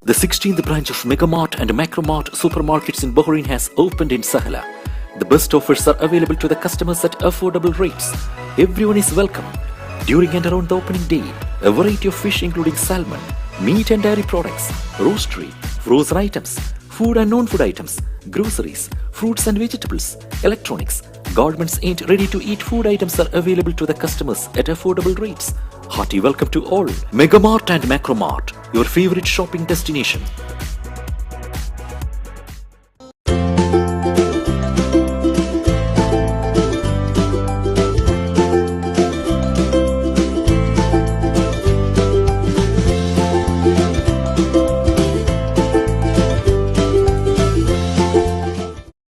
The 16th branch of Megamart and Macromart supermarkets in Bahrain has opened in Sahla. The best offers are available to the customers at affordable rates. Everyone is welcome. During and around the opening day, a variety of fish including salmon, meat and dairy products, roastery, frozen items, food and non-food items, groceries, fruits and vegetables, electronics, garments and ready-to-eat food items are available to the customers at affordable rates. Hearty welcome to all. Megamart and Macromart, your favorite shopping destination.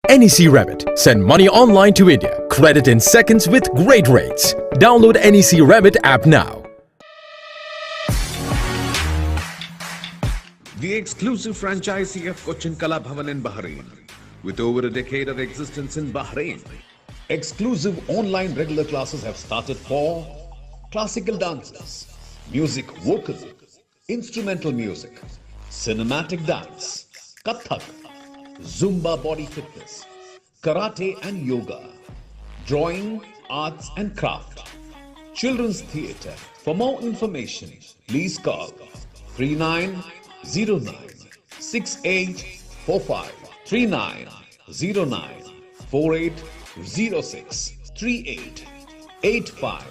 NEC Remit. Send money online to India. Credit in seconds with great rates. Download NEC Remit app now. The exclusive franchisee of Cochin Kala Bhavan in Bahrain. With over a decade of existence in Bahrain, exclusive online regular classes have started for classical dances, music vocal, instrumental music, cinematic dance, Kathak, Zumba body fitness, karate and yoga, drawing, arts and craft, children's theatre. For more information, please call 3909 6845 3909 4806 3885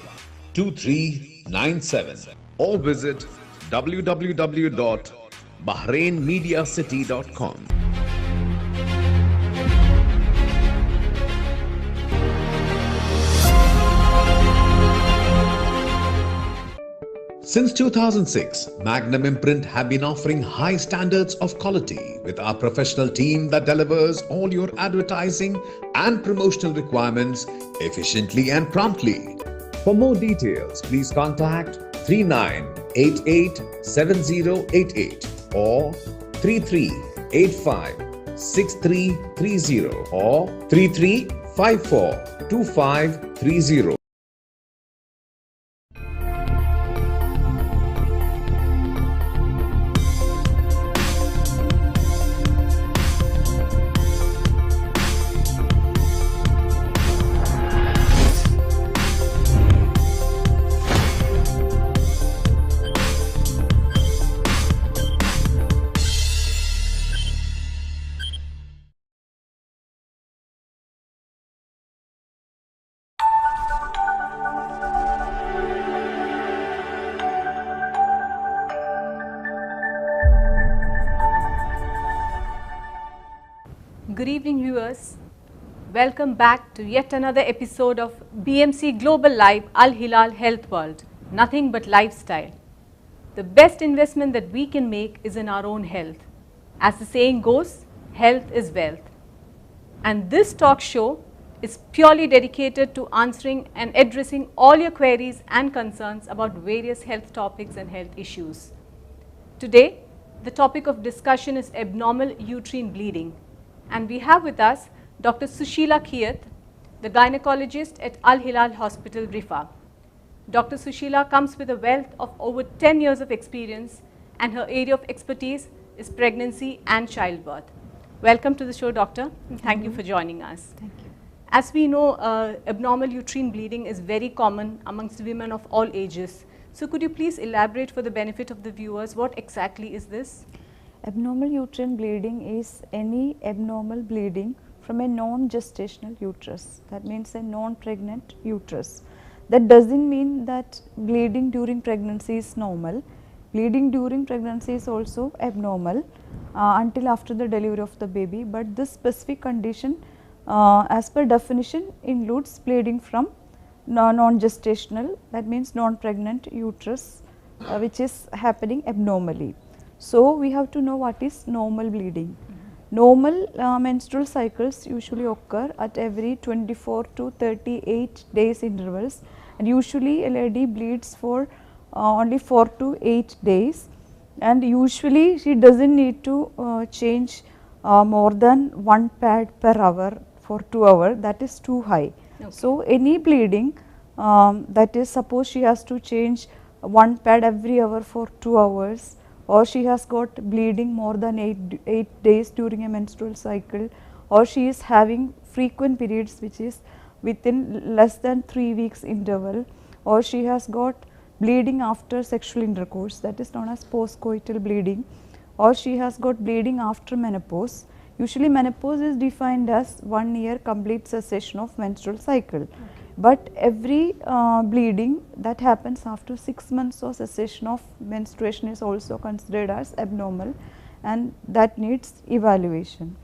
2397 or visit www.bahrainmediacity.com. Since 2006, Magnum Imprint have been offering high standards of quality with our professional team that delivers all your advertising and promotional requirements efficiently and promptly. For more details, please contact 39887088 or 33856330 or 33542530. Good evening viewers, welcome back to yet another episode of BMC Global Live Alhilal Health World, nothing but lifestyle. The best investment that we can make is in our own health. As the saying goes, health is wealth. And this talk show is purely dedicated to answering and addressing all your queries and concerns about various health topics and health issues. Today, the topic of discussion is abnormal uterine bleeding. And we have with us Dr. Susheela Kiyyath, the gynecologist at Alhilal Hospital, Rifa. Dr. Susheela comes with a wealth of over 10 years of experience, and her area of expertise is pregnancy and childbirth. Welcome to the show, doctor. Thank you for joining us. Thank you. As we know, abnormal uterine bleeding is very common amongst women of all ages. So could you please elaborate for the benefit of the viewers, what exactly is this? Abnormal uterine bleeding is any abnormal bleeding from a non-gestational uterus. That means a non-pregnant uterus. That doesn't mean that bleeding during pregnancy is normal. Bleeding during pregnancy is also abnormal until after the delivery of the baby. But this specific condition, as per definition, includes bleeding from non-gestational, that means non-pregnant uterus, which is happening abnormally. So we have to know what is normal bleeding. Normal menstrual cycles usually occur at every 24 to 38 days intervals, and usually a lady bleeds for only 4 to 8 days, and usually she doesn't need to change more than one pad per hour for 2 hours. That is too high. Okay. So any bleeding, that is, suppose she has to change one pad every hour for 2 hours or she has got bleeding more than 8 days during a menstrual cycle, or she is having frequent periods which is within less than 3 weeks interval, or she has got bleeding after sexual intercourse, that is known as postcoital bleeding, or she has got bleeding after menopause. Usually menopause is defined as 1 year complete cessation of menstrual cycle. But every bleeding that happens after 6 months of cessation of menstruation is also considered as abnormal, and that needs evaluation.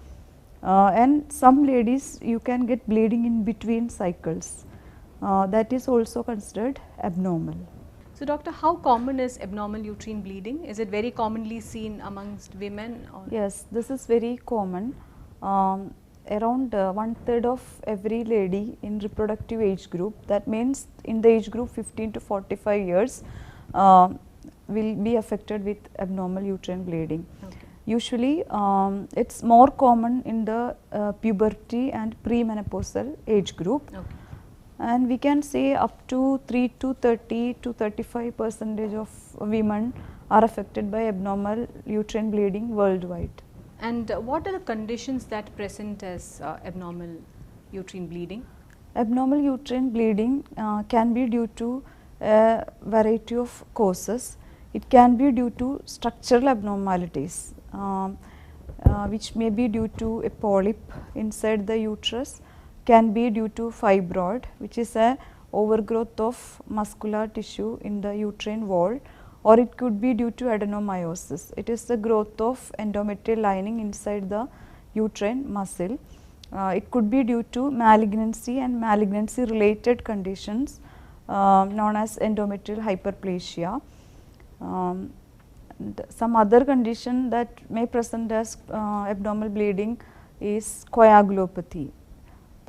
And some ladies, you can get bleeding in between cycles, that is also considered abnormal. So doctor, how common is abnormal uterine bleeding? Is it very commonly seen amongst women? Or? Yes, this is very common. Around 1/3 of every lady in reproductive age group, that means in the age group 15 to 45 years, will be affected with abnormal uterine bleeding. Okay. Usually it is more common in the puberty and premenopausal age group. Okay. And we can say up to 3 to 30 to 35% of women are affected by abnormal uterine bleeding worldwide. And what are the conditions that present as abnormal uterine bleeding? Abnormal uterine bleeding can be due to a variety of causes. It can be due to structural abnormalities, which may be due to a polyp inside the uterus, can be due to fibroid, which is a overgrowth of muscular tissue in the uterine wall, or it could be due to adenomyosis. It is the growth of endometrial lining inside the uterine muscle. It could be due to malignancy and malignancy related conditions known as endometrial hyperplasia. Some other condition that may present as abnormal bleeding is coagulopathy.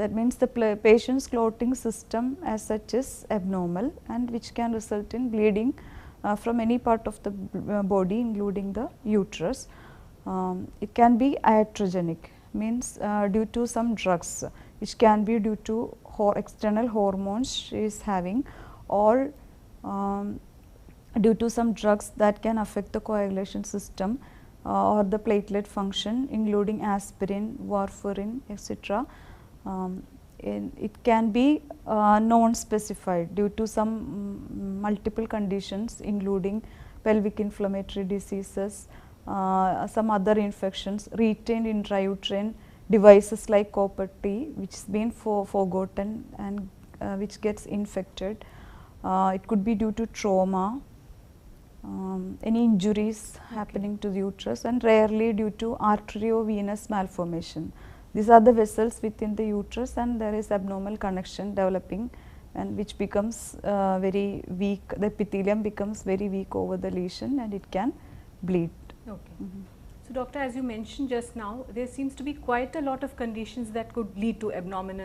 That means the patient's clotting system as such is abnormal, and which can result in bleeding from any part of the body including the uterus. It can be iatrogenic, means due to some drugs, which can be due to external hormones she is having, or due to some drugs that can affect the coagulation system or the platelet function, including aspirin, warfarin, etc. It can be non-specified due to some multiple conditions, including pelvic inflammatory diseases, some other infections, retained intrauterine devices like copper T, which has been forgotten and which gets infected. It could be due to trauma, any injuries happening to the uterus, and rarely due to arteriovenous malformation. These are the vessels within the uterus, and there is abnormal connection developing, and which becomes very weak. The epithelium becomes very weak over the lesion, and it can bleed. Okay. So doctor, as you mentioned just now, there seems to be quite a lot of conditions that could lead to abnormal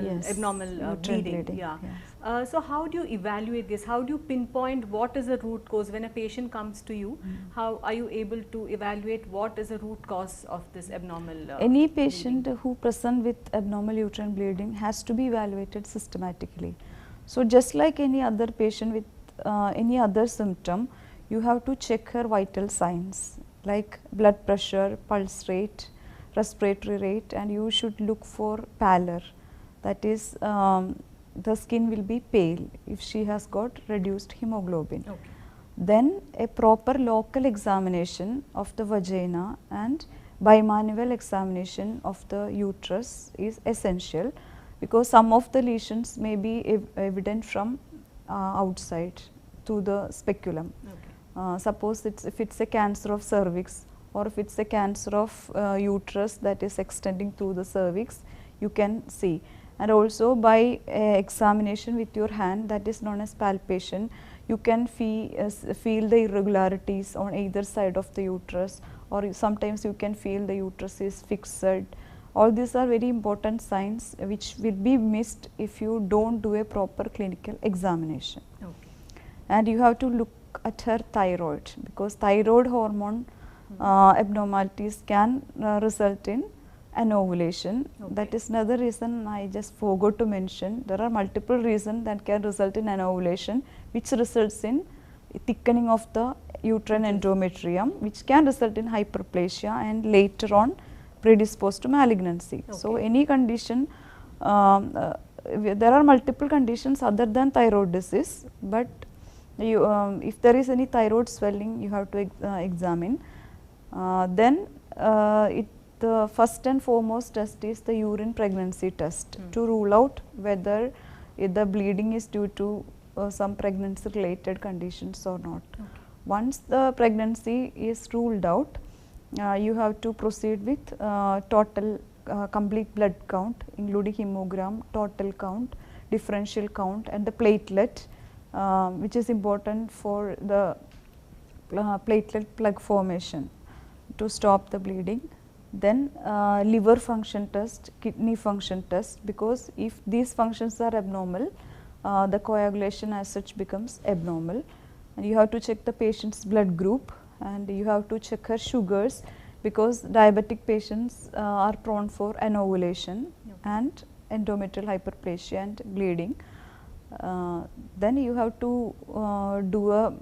bleeding. Yeah. Yes. So how do you evaluate this? How do you pinpoint what is the root cause when a patient comes to you? How are you able to evaluate what is the root cause of this abnormal Any patient bleeding? who present with abnormal uterine bleeding has to be evaluated systematically. So just like any other patient with any other symptom, you have to check her vital signs like blood pressure, pulse rate, respiratory rate, and you should look for pallor, that is the skin will be pale if she has got reduced hemoglobin. Okay. Then a proper local examination of the vagina and bimanual examination of the uterus is essential, because some of the lesions may be evident from outside to the speculum. Okay. Suppose if it's a cancer of cervix, or if it's a cancer of uterus that is extending through the cervix, you can see. And also by examination with your hand, that is known as palpation, you can feel the irregularities on either side of the uterus, or sometimes you can feel the uterus is fixed. All these are very important signs which will be missed if you don't do a proper clinical examination. Okay. And you have to look at her thyroid, because thyroid hormone abnormalities can result in anovulation. Okay. That is another reason I just forgot to mention. There are multiple reasons that can result in anovulation, which results in thickening of the uterine endometrium, which can result in hyperplasia and later on predisposed to malignancy. So, any condition, there are multiple conditions other than thyroid disease, but you, if there is any thyroid swelling, you have to examine. Then the first and foremost test is the urine pregnancy test to rule out whether the bleeding is due to some pregnancy related conditions or not. Once the pregnancy is ruled out, you have to proceed with total complete blood count, including hemogram, total count, differential count, and the platelet, which is important for the platelet plug formation to stop the bleeding. Then liver function test, kidney function test, because if these functions are abnormal, the coagulation as such becomes abnormal. And you have to check the patient's blood group, and you have to check her sugars, because diabetic patients are prone for anovulation and endometrial hyperplasia and bleeding. Then you have to do a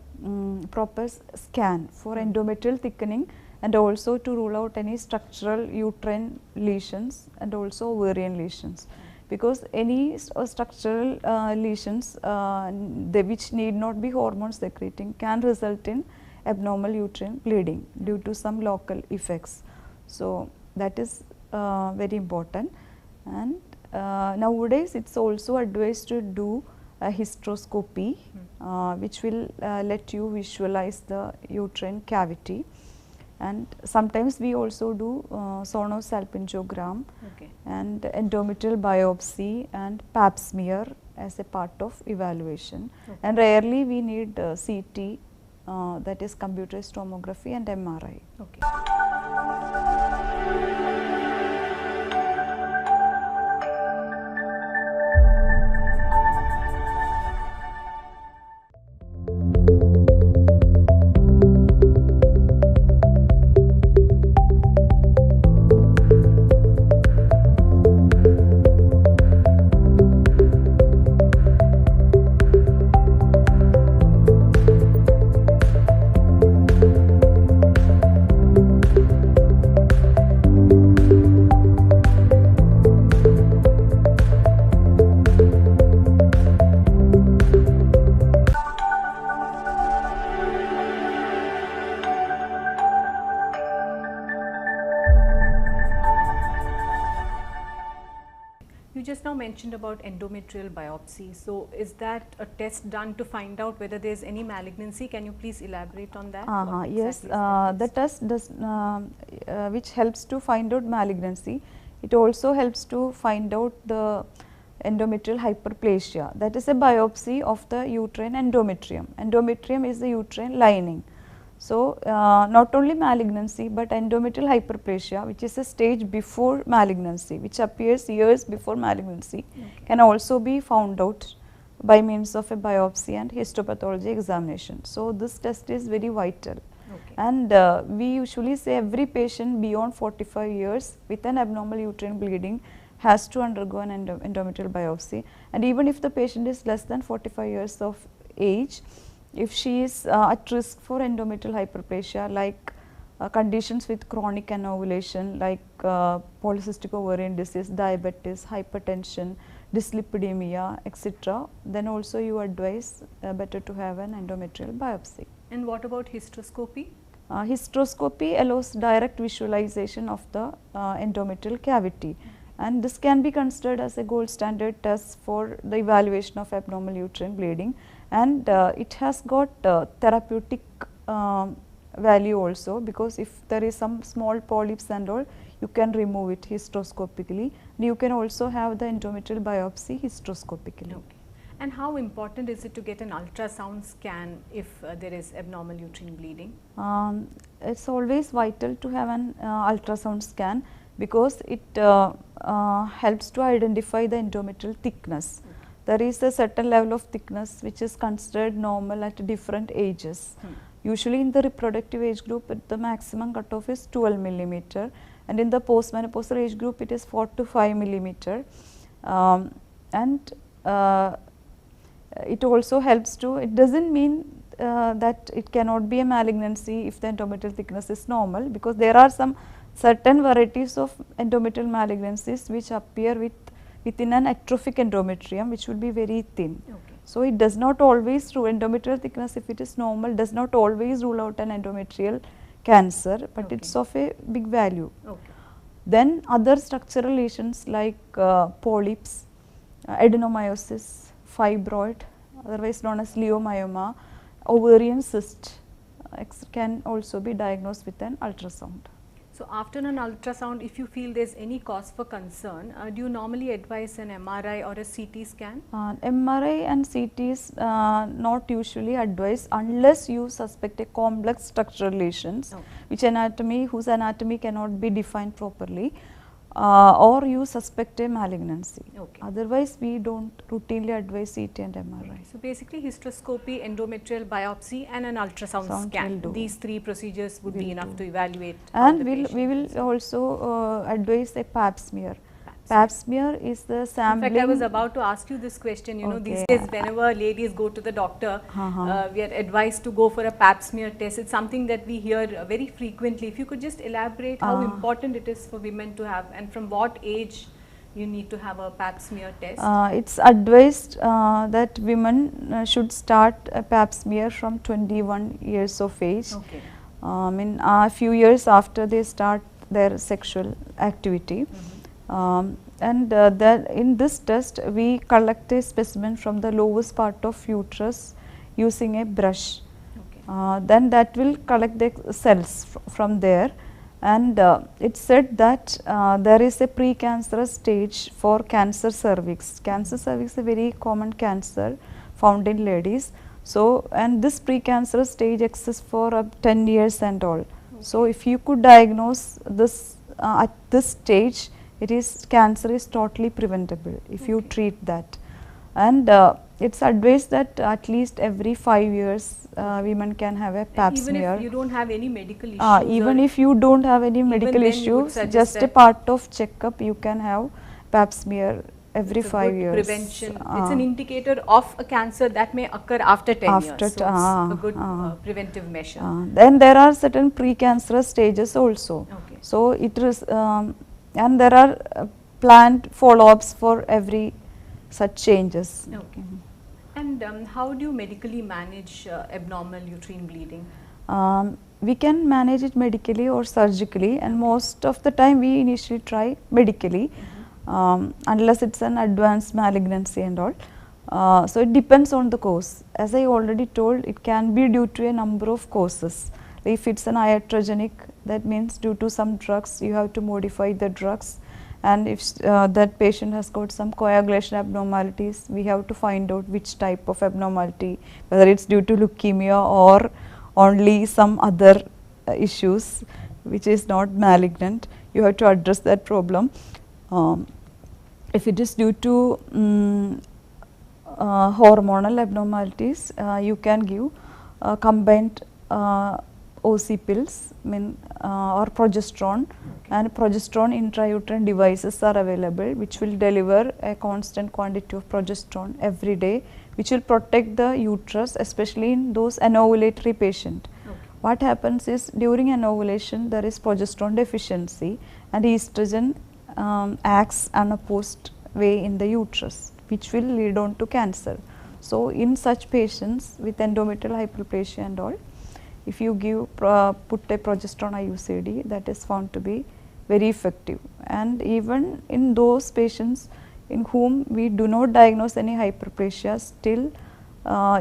proper scan for endometrial thickening, and also to rule out any structural uterine lesions and also ovarian lesions, because any structural lesions which need not be hormone secreting can result in abnormal uterine bleeding due to some local effects. So, that is very important. And nowadays it is also advised to do a hysteroscopy, which will let you visualize the uterine cavity. And sometimes we also do sonosalpingogram and endometrial biopsy and pap smear as a part of evaluation. And rarely we need CT, that is computerized tomography, and MRI. You just now mentioned about endometrial biopsy. So, is that a test done to find out whether there is any malignancy? Can you please elaborate on that? Yes, the test does, which helps to find out malignancy. It also helps to find out the endometrial hyperplasia. That is a biopsy of the uterine endometrium. Endometrium is the uterine lining. So, not only malignancy, but endometrial hyperplasia, which is a stage before malignancy, which appears years before malignancy, can also be found out by means of a biopsy and histopathology examination. So, this test is very vital. And we usually say every patient beyond 45 years with an abnormal uterine bleeding has to undergo an endometrial biopsy. And even if the patient is less than 45 years of age, if she is at risk for endometrial hyperplasia, like conditions with chronic anovulation like polycystic ovarian disease, diabetes, hypertension, dyslipidemia, etc., then also you advise better to have an endometrial biopsy. And what about hysteroscopy? Hysteroscopy allows direct visualization of the endometrial cavity, and this can be considered as a gold standard test for the evaluation of abnormal uterine bleeding, and it has got therapeutic value also, because if there is some small polyps and all, you can remove it hysteroscopically. You can also have the endometrial biopsy hysteroscopically. And how important is it to get an ultrasound scan if there is abnormal uterine bleeding? It's always vital to have an ultrasound scan, because it helps to identify the endometrial thickness. There is a certain level of thickness which is considered normal at different ages. Usually in the reproductive age group, the maximum cutoff is 12 millimeter, and in the postmenopausal age group it is 4 to 5 millimeter. And it also helps to, it does not mean that it cannot be a malignancy if the endometrial thickness is normal, because there are some certain varieties of endometrial malignancies which appear within an atrophic endometrium, which will be very thin. Okay. So it does not always rule endometrial thickness, if it is normal, does not always rule out an endometrial cancer, but Okay. it's of a big value. Okay. Then other structural lesions like polyps, adenomyosis, fibroid, otherwise known as leiomyoma, ovarian cyst can also be diagnosed with an ultrasound. So after an ultrasound, if you feel there's any cause for concern, do you normally advise an MRI or a CT scan? MRI and CT is not usually advised unless you suspect a complex structural lesions, whose anatomy cannot be defined properly, or you suspect a malignancy. Okay. Otherwise, we don't routinely advise CT and MRI. So basically hysteroscopy, endometrial biopsy and an ultrasound Sound scan. will do. These three procedures would be enough to evaluate. And we will also advise a pap smear. Pap smear is the In sampling. fact, I was about to ask you this question. You know, these Okay. days whenever ladies go to the doctor, we are advised to go for a pap smear test. It's something that we hear very frequently. If you could just elaborate how important it is for women to have, and from what age you need to have a pap smear test. It's advised that women should start a pap smear from 21 years of age. Okay. In a few years after they start their sexual activity. And that in this test we collect a specimen from the lowest part of uterus using a brush. Okay. Then that will collect the cells from there, and it said that there is a precancerous stage for cancer cervix. Cancer cervix is a very common cancer found in ladies. So, and this precancerous stage exists for 10 years and all. So, if you could diagnose this at this stage, it is cancer is totally preventable if you treat that. And it's advised that at least every 5 years women can have a pap Even smear. if you don't have any medical issues. Even if you don't have any medical then you would issues, suggest just a that part of checkup, you can have pap smear every it's a 5 good years. prevention. It's an indicator of a cancer that may occur after 10 After years. So it's a good preventive measure. Then there are certain precancerous stages also. Okay. So it is, and there are planned follow-ups for every such changes. Okay. And how do you medically manage abnormal uterine bleeding? We can manage it medically or surgically, and most of the time we initially try medically, unless it's an advanced malignancy and all. So it depends on the cause. As I already told, it can be due to a number of causes. If it's an iatrogenic, that means due to some drugs, you have to modify the drugs. And if that patient has got some coagulation abnormalities, we have to find out which type of abnormality, whether it's due to leukemia or only some other issues which is not malignant. You have to address that problem. If it is due to hormonal abnormalities, you can give combined OC pills, or progesterone, and progesterone intrauterine devices are available which will deliver a constant quantity of progesterone every day, which will protect the uterus, especially in those anovulatory patient. Okay. What happens is during anovulation there is progesterone deficiency, and estrogen acts unopposed way in the uterus, which will lead on to cancer. So in such patients with endometrial hyperplasia and all, if you give put a progesterone IUCD, that is found to be very effective. And even in those patients in whom we do not diagnose any hyperplasia, still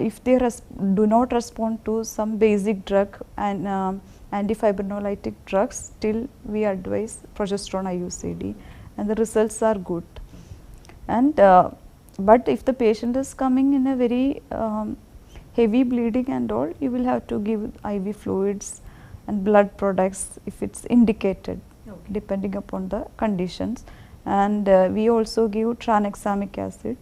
if they do not respond to some basic drug and antifibrinolytic drugs, still we advise progesterone IUCD, and the results are good. And but if the patient is coming in a very heavy bleeding and all, you will have to give IV fluids and blood products if it's indicated, depending upon the conditions. And we also give tranexamic acid,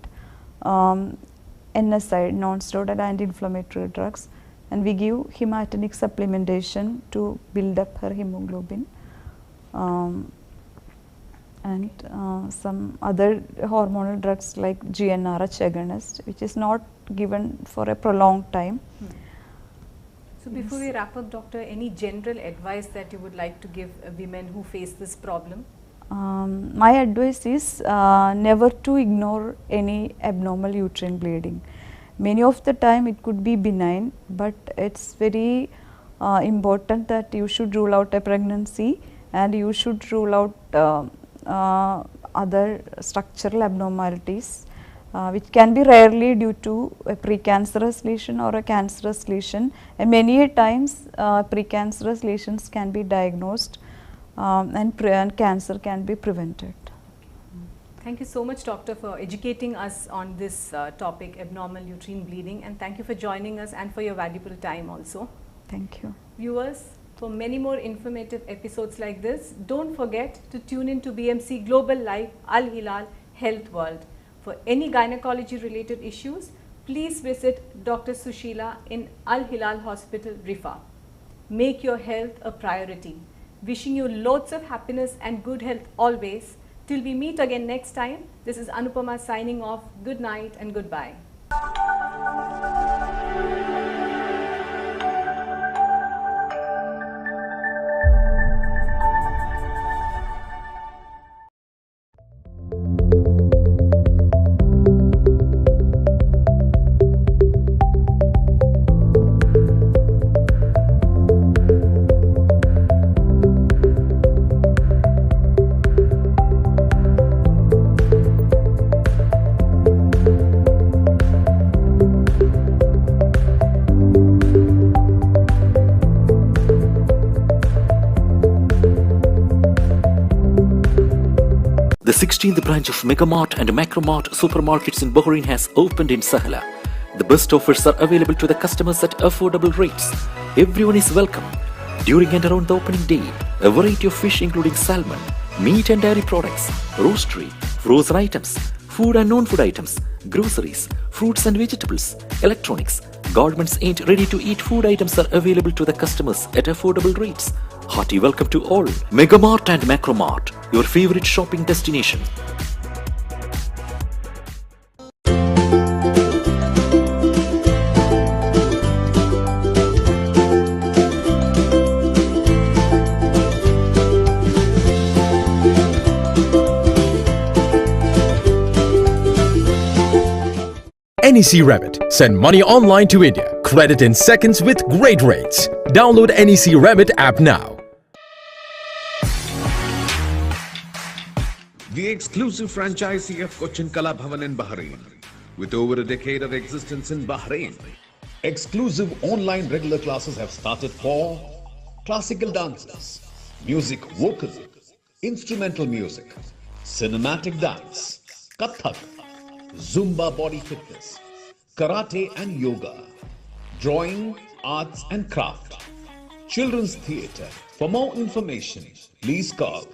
NSAID, non-steroidal anti-inflammatory drugs, and we give hematinic supplementation to build up her hemoglobin, and some other hormonal drugs like GnRH agonist, which is not given for a prolonged time. So before we wrap up, doctor, any general advice that you would like to give women who face this problem? My advice is never to ignore any abnormal uterine bleeding. Many of the time it could be benign, but it's very important that you should rule out a pregnancy and you should rule out other structural abnormalities which can be rarely due to a precancerous lesion or a cancerous lesion, and many a times precancerous lesions can be diagnosed and cancer can be prevented. Thank you so much, doctor, for educating us on this topic, abnormal uterine bleeding, and thank you for joining us and for your valuable time also. Thank you. Viewers, for many more informative episodes like this, don't forget to tune in to BMC Global Live Alhilal Health World. For any gynecology related issues, please visit Dr. Susheela in Alhilal Hospital, Rifa. Make your health a priority. Wishing you loads of happiness and good health always. Till we meet again next time, this is Anupama signing off. Good night and goodbye. The 16th branch of Megamart and Macromart supermarkets in Bahrain has opened in Sahla. The best offers are available to the customers at affordable rates. Everyone is welcome. During and around the opening day, a variety of fish including salmon, meat and dairy products, roastery, frozen items, food and non-food items, groceries, fruits and vegetables, electronics, garments and ready-to-eat food items are available to the customers at affordable rates. Hearty welcome to all. Megamart and Macromart, your favorite shopping destination. NEC Remit. Send money online to India. Credit in seconds with great rates. Download NEC Remit app now. The exclusive franchisee of Cochin Kala Bhavan in Bahrain. With over a decade of existence in Bahrain, exclusive online regular classes have started for classical dances, music vocal, instrumental music, cinematic dance, Kathak, Zumba body fitness, karate and yoga, drawing, arts and craft, children's theatre. For more information, please call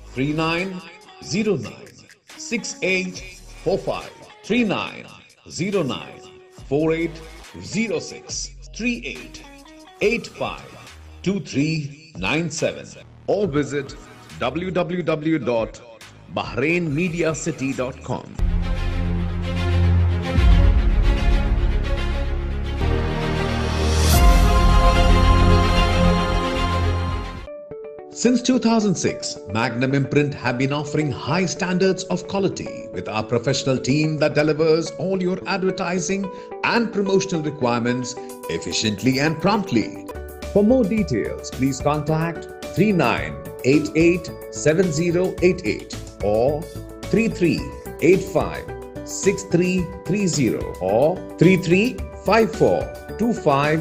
3909 6845 3909 4806 3885 2397 or visit www.bahrainmediacity.com. Since 2006, Magnum Imprint have been offering high standards of quality with our professional team that delivers all your advertising and promotional requirements efficiently and promptly. For more details, please contact 39887088 or 33856330 or 335425